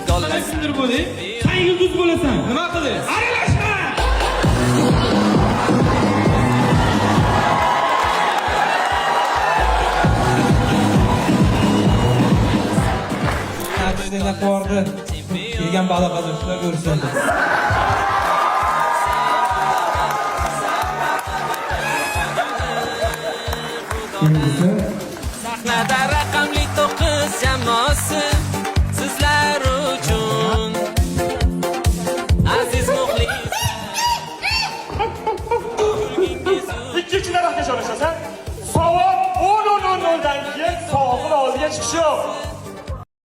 qanday kimdir bu deb? Sen yulduz bo'lasan. Nima qildi? Aralashma! Yaxshigina bordi. Kelgan baliqadoshlar ko'rsin. Sahnada raqamli 9 jamoasi sizlar uchun aziz muxlis. Ikkinchi tarafga joylashasan, soat 10:00 dan keyin sog'liq oldiga chiqish yo'q.